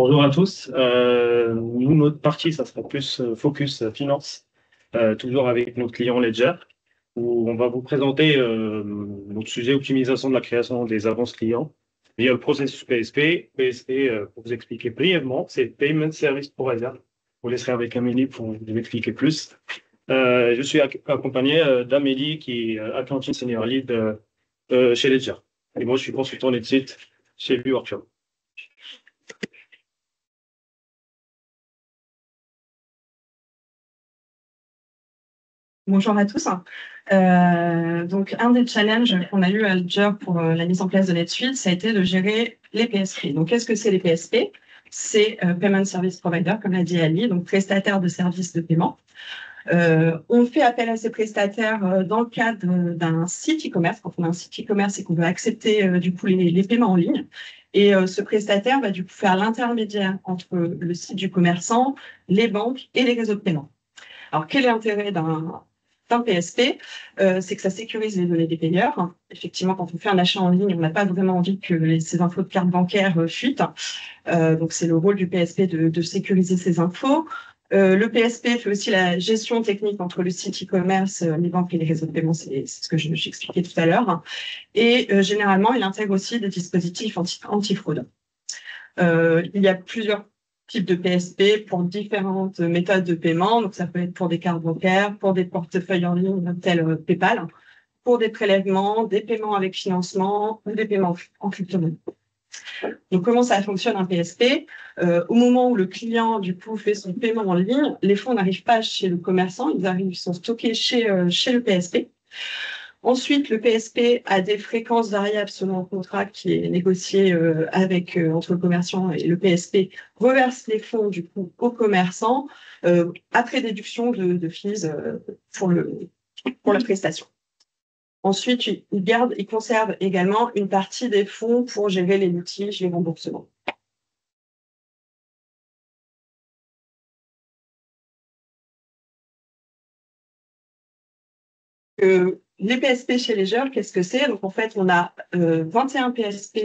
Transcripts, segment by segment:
Bonjour à tous. Nous, notre partie, ça sera plus focus finance, toujours avec notre client Ledger, où on va vous présenter notre sujet optimisation de la création des avances clients via le processus PSP. PSP, pour vous expliquer brièvement, c'est Payment Service Provider. Je vous laisserai avec Amélie pour vous expliquer plus. Je suis accompagné d'Amélie, qui est Accounting Senior Lead chez Ledger. Et moi, je suis consultant de site chez ViewWorkshop. Bonjour à tous. Donc, un des challenges qu'on a eu à Ledger pour la mise en place de NetSuite, ça a été de gérer les PSP. Donc, qu'est-ce que c'est les PSP? C'est Payment Service Provider, comme l'a dit Ali, donc prestataire de services de paiement. On fait appel à ces prestataires dans le cadre d'un site e-commerce. Quand on a un site e-commerce et qu'on veut accepter du coup les paiements en ligne. Et ce prestataire va du coup faire l'intermédiaire entre le site du commerçant, les banques et les réseaux de paiement. Alors, quel est l'intérêt d'un PSP? C'est que ça sécurise les données des payeurs. Effectivement, quand on fait un achat en ligne, on n'a pas vraiment envie que ces infos de carte bancaire fuitent. Donc, c'est le rôle du PSP de sécuriser ces infos. Le PSP fait aussi la gestion technique entre le site e-commerce, les banques et les réseaux de paiement, c'est ce que j'expliquais tout à l'heure. Et généralement, il intègre aussi des dispositifs anti-fraude. Il y a plusieurs types de PSP pour différentes méthodes de paiement. Donc, ça peut être pour des cartes bancaires, pour des portefeuilles en ligne tels PayPal, pour des prélèvements, des paiements avec financement ou des paiements en crypto-monnaie. Donc, comment ça fonctionne un PSP? Au moment où le client, du coup, fait son paiement en ligne, les fonds n'arrivent pas chez le commerçant, ils sont stockés chez le PSP. Ensuite, le PSP a des fréquences variables selon le contrat qui est négocié entre le commerçant et le PSP, reverse les fonds du coup au commerçant après déduction de fees pour la prestation. Ensuite, il conserve également une partie des fonds pour gérer les litiges, les remboursements. Les PSP chez Ledger, qu'est-ce que c'est? Donc, en fait, on a 21 PSP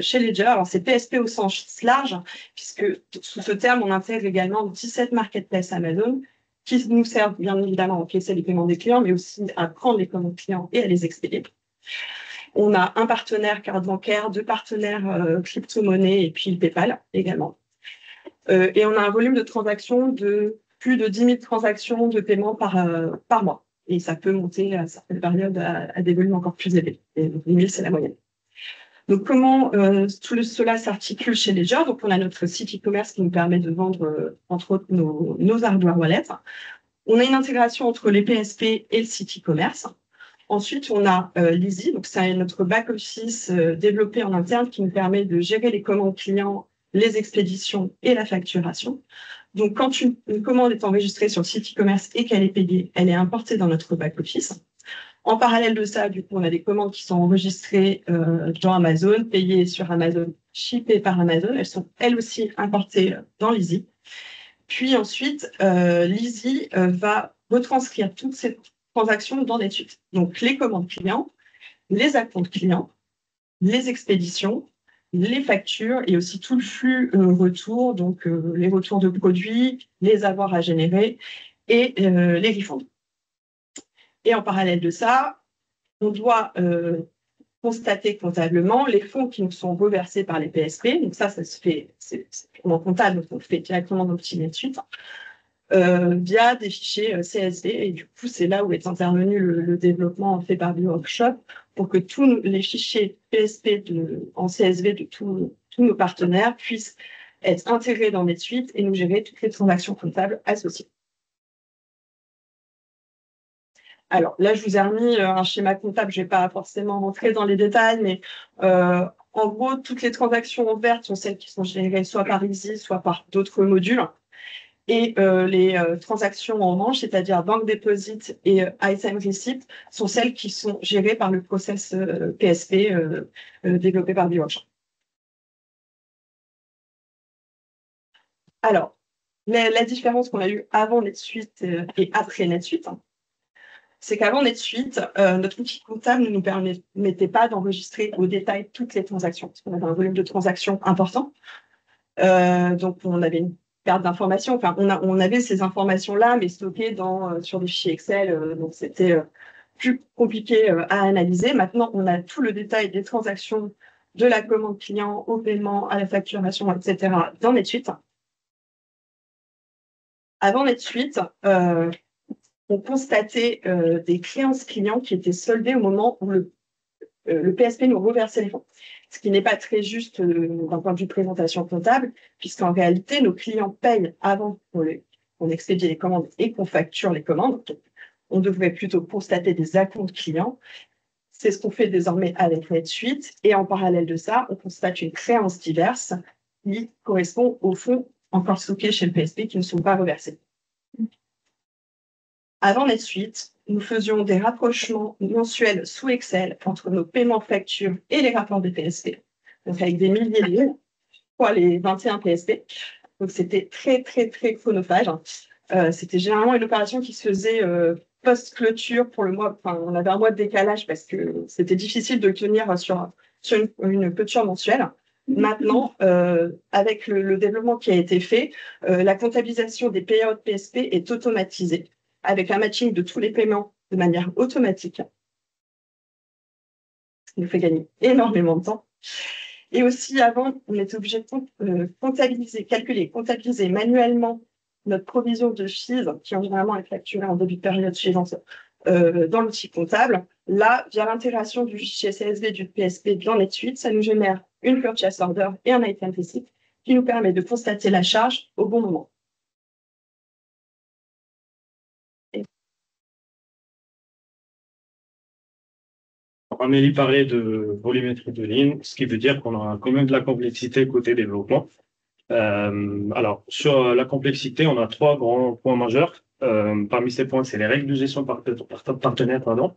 chez Ledger. Alors, c'est PSP au sens large, puisque sous ce terme, on intègre également 17 marketplaces Amazon qui nous servent bien évidemment à encaisser les paiements des clients, mais aussi à prendre les commandes clients et à les expédier. On a un partenaire carte bancaire, deux partenaires crypto-monnaie et puis le PayPal également. Et on a un volume de transactions de plus de 10 000 transactions de paiement par mois. Et ça peut monter à certaines périodes à des volumes encore plus élevés. Et 10 000, c'est la moyenne. Donc, comment tout cela s'articule chez Ledger? Donc, on a notre site e-commerce qui nous permet de vendre, entre autres, nos hardware wallets. On a une intégration entre les PSP et le site e-commerce. Ensuite, on a l'Easy, donc c'est notre back-office développé en interne qui nous permet de gérer les commandes clients, les expéditions et la facturation. Donc, quand une commande est enregistrée sur le site e-commerce et qu'elle est payée, elle est importée dans notre back-office. En parallèle de ça, du coup, on a des commandes qui sont enregistrées dans Amazon, payées sur Amazon, shippées par Amazon. Elles sont, elles aussi, importées dans l'Easy. Puis ensuite, l'Easy va retranscrire toutes ces transactions dans NetSuite. Donc, les commandes clients, les acomptes clients, les expéditions, les factures et aussi tout le flux retour, donc les retours de produits, les avoirs à générer et les refunds. Et en parallèle de ça, on doit constater comptablement les fonds qui nous sont reversés par les PSP. Donc ça se fait, c'est purement comptable, donc on le fait directement dans le petit NetSuite. Via des fichiers CSV. Et du coup, c'est là où est intervenu le développement fait par ViewWorkshop pour que tous les fichiers PSP en CSV de tous nos partenaires puissent être intégrés dans NetSuite et nous gérer toutes les transactions comptables associées. Alors là, je vous ai remis un schéma comptable. Je ne vais pas forcément rentrer dans les détails, mais en gros, toutes les transactions vertes sont celles qui sont gérées soit par Easy, soit par d'autres modules. Et les transactions en orange, c'est-à-dire bank deposit et item receipt, sont celles qui sont gérées par le process PSP développé par ViewWorkshop. Alors, la différence qu'on a eue avant NetSuite et après NetSuite, c'est qu'avant NetSuite, notre outil comptable ne nous permettait pas d'enregistrer au détail toutes les transactions, parce qu'on avait un volume de transactions important. Donc, on avait une carte d'information. Enfin, on avait ces informations-là, mais stockées sur des fichiers Excel. Donc, c'était plus compliqué à analyser. Maintenant, on a tout le détail des transactions de la commande client au paiement, à la facturation, etc. dans NetSuite. Avant NetSuite, on constatait des créances clients qui étaient soldées au moment où le PSP nous reversait les fonds. Ce qui n'est pas très juste d'un point de vue présentation comptable, puisqu'en réalité, nos clients payent avant qu'on expédie les commandes et qu'on facture les commandes. Donc, on devrait plutôt constater des acomptes clients. C'est ce qu'on fait désormais avec NetSuite. Et en parallèle de ça, on constate une créance diverse qui correspond aux fonds encore stockés chez le PSP qui ne sont pas reversés. Avant NetSuite, nous faisions des rapprochements mensuels sous Excel entre nos paiements factures et les rapports des PSP, donc avec des milliers de lignes pour les 21 PSP. Donc c'était très, très, très chronophage. C'était généralement une opération qui se faisait post-clôture pour le mois. Enfin, on avait un mois de décalage parce que c'était difficile de le tenir sur une clôture mensuelle. Maintenant, avec le développement qui a été fait, la comptabilisation des payouts PSP est automatisée avec un matching de tous les paiements de manière automatique, ce qui nous fait gagner énormément de temps. Et aussi, avant, on était obligé de comptabiliser manuellement notre provision de FIS, qui en généralement est facturée en début de période suivante, dans l'outil comptable. Là, via l'intégration du fichier CSV du PSP dans NetSuite, ça nous génère une purchase order et un item receipt qui nous permet de constater la charge au bon moment. Amélie parlait de volumétrie de ligne, ce qui veut dire qu'on a quand même de la complexité côté développement. Alors, sur la complexité, on a trois grands points majeurs. Parmi ces points, c'est les règles de gestion partenaire, pardon.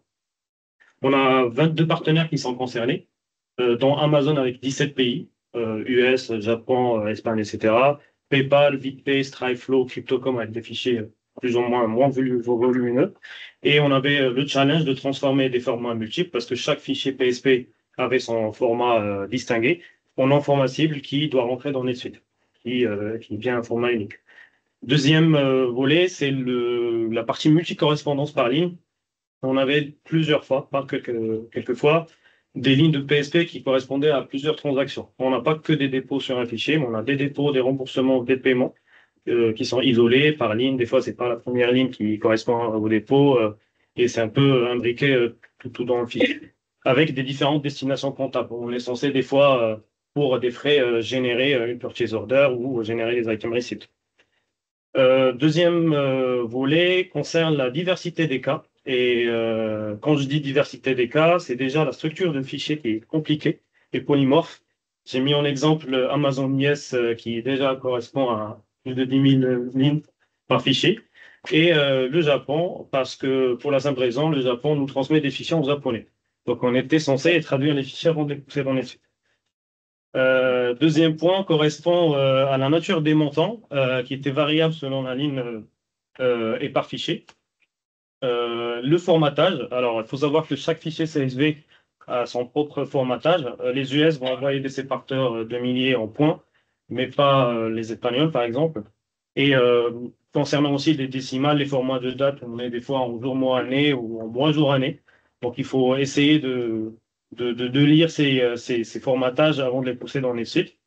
On a 22 partenaires qui sont concernés, dont Amazon avec 17 pays, US, Japon, Espagne, etc. PayPal, VitPay, Strifeflow, Crypto.com avec des fichiers plus ou moins volumineux. Et on avait le challenge de transformer des formats multiples parce que chaque fichier PSP avait son format distingué en un format cible qui doit rentrer dans NetSuite, qui vient un format unique. Deuxième volet, c'est la partie multi-correspondance par ligne. On avait plusieurs fois, pas quelques fois, des lignes de PSP qui correspondaient à plusieurs transactions. On n'a pas que des dépôts sur un fichier, mais on a des dépôts, des remboursements, des paiements qui sont isolés par ligne. Des fois, c'est pas la première ligne qui correspond au dépôt et c'est un peu imbriqué tout dans le fichier, avec des différentes destinations comptables. On est censé des fois, pour des frais, générer une purchase order ou générer des item receipts. Deuxième volet concerne la diversité des cas. Et quand je dis diversité des cas, c'est déjà la structure de fichier qui est compliquée et polymorphe. J'ai mis en exemple Amazon Yes qui déjà correspond à plus de 10 000 lignes par fichier. Et le Japon, parce que pour la simple raison, le Japon nous transmet des fichiers en japonais. Donc on était censé traduire les fichiers avant de les pousser dans les suites. Deuxième point correspond à la nature des montants qui était variable selon la ligne et par fichier. Le formatage, alors il faut savoir que chaque fichier CSV a son propre formatage. Les US vont envoyer des séparateurs de milliers en points, mais pas les Espagnols par exemple. Et concernant aussi les décimales, les formats de date, on est des fois en jour, mois, année ou en mois, jour, année. Donc il faut essayer de lire ces formatages avant de les pousser dans les sites,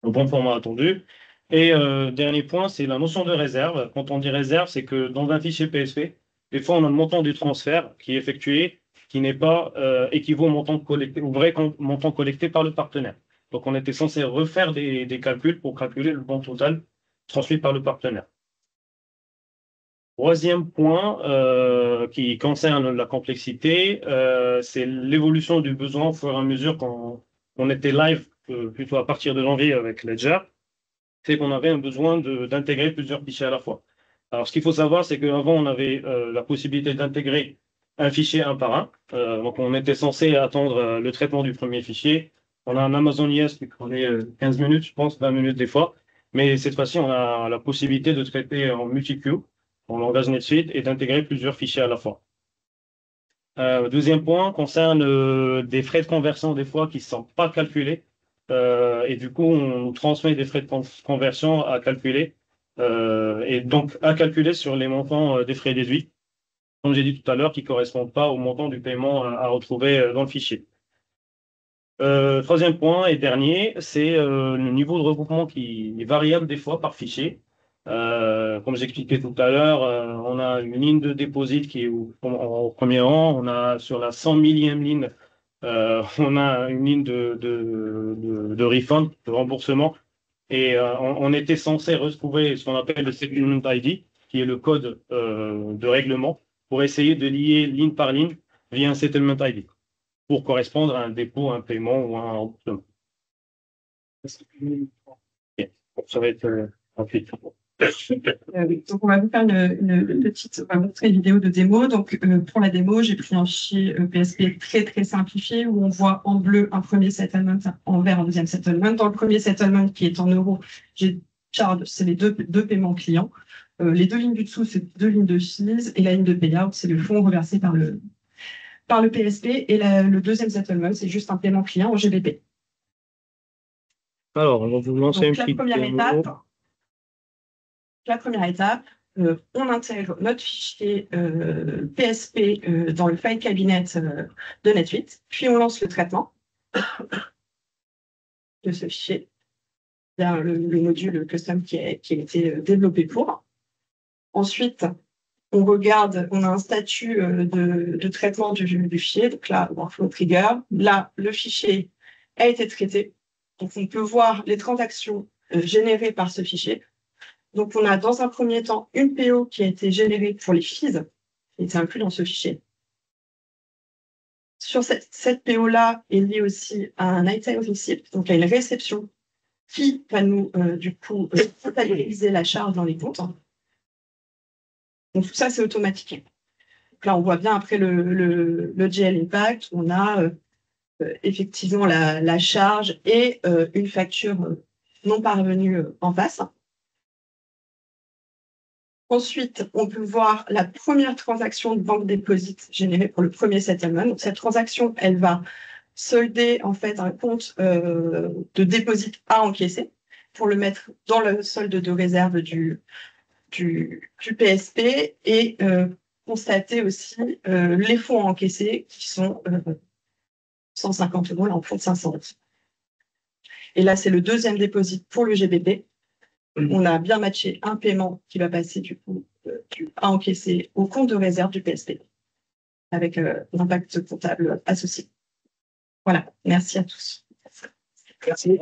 au bon format attendu. Et dernier point, c'est la notion de réserve. Quand on dit réserve, c'est que dans un fichier PSP, des fois, on a le montant du transfert qui est effectué, qui n'est pas équivaut au montant collecté, au vrai montant collecté par le partenaire. Donc, on était censé refaire des calculs pour calculer le bon total transmis par le partenaire. Troisième point qui concerne la complexité, c'est l'évolution du besoin au fur et à mesure qu'on était live, plutôt à partir de janvier avec Ledger, c'est qu'on avait un besoin d'intégrer plusieurs fichiers à la fois. Alors, ce qu'il faut savoir, c'est qu'avant, on avait la possibilité d'intégrer un fichier un par un. Donc, on était censé attendre le traitement du premier fichier. On a un Amazon Yes qui prenait 15 minutes, je pense, 20 minutes des fois. Mais cette fois-ci, on a la possibilité de traiter en multi-queue, en langage NetSuite, et d'intégrer plusieurs fichiers à la fois. Deuxième point concerne des frais de conversion des fois qui ne sont pas calculés et du coup, on transmet des frais de conversion à calculer, et donc à calculer sur les montants des frais déduits, comme j'ai dit tout à l'heure, qui ne correspondent pas au montant du paiement à retrouver dans le fichier. Troisième point et dernier, c'est le niveau de regroupement qui est variable des fois par fichier. Comme j'expliquais tout à l'heure, on a une ligne de déposit qui est au premier rang, on a sur la 100 millième ligne, on a une ligne de refund, de remboursement, et on était censé retrouver ce qu'on appelle le Settlement ID, qui est le code de règlement, pour essayer de lier ligne par ligne via un Settlement ID pour correspondre à un dépôt, un paiement ou un remboursement. Ok. Bon, ça va être rapide. Oui. Donc, on va vous faire une petite, on va montrer une vidéo de démo. Donc, pour la démo, j'ai pris un fichier PSP très, très simplifié où on voit en bleu un premier settlement, en vert un deuxième settlement. Dans le premier settlement, qui est en euros, j'ai charge, c'est les deux paiements clients. Les deux lignes du dessous, c'est deux lignes de fees et la ligne de payout, c'est le fonds reversé par le PSP. Et le deuxième settlement, c'est juste un paiement client en GBP. Alors, on va vous lancer Donc, une petite démo. La première étape, on intègre notre fichier PSP dans le file cabinet de NetSuite, puis on lance le traitement de ce fichier, bien le module custom qui a été développé pour. Ensuite, on regarde, on a un statut de traitement du fichier, donc là, workflow trigger. Là, le fichier a été traité, donc on peut voir les transactions générées par ce fichier. Donc, on a dans un premier temps une PO qui a été générée pour les fees, qui était inclus dans ce fichier. Sur cette PO-là est liée aussi à un item receipt, donc à une réception qui va nous, du coup, totaliser la charge dans les comptes. Donc, tout ça, c'est automatique. Donc là, on voit bien après le GL Impact, on a effectivement la charge et une facture non parvenue en face. Ensuite, on peut voir la première transaction de banque déposit générée pour le premier settlement. Donc, cette transaction, elle va solder en fait un compte de déposit à encaisser pour le mettre dans le solde de réserve du PSP et constater aussi les fonds encaissés qui sont 150 €, là en fond de 500 €. Et là, c'est le deuxième déposit pour le GBP. On a bien matché un paiement qui va passer du coup à encaisser au compte de réserve du PSP avec l'impact comptable associé. Voilà, merci à tous. Merci.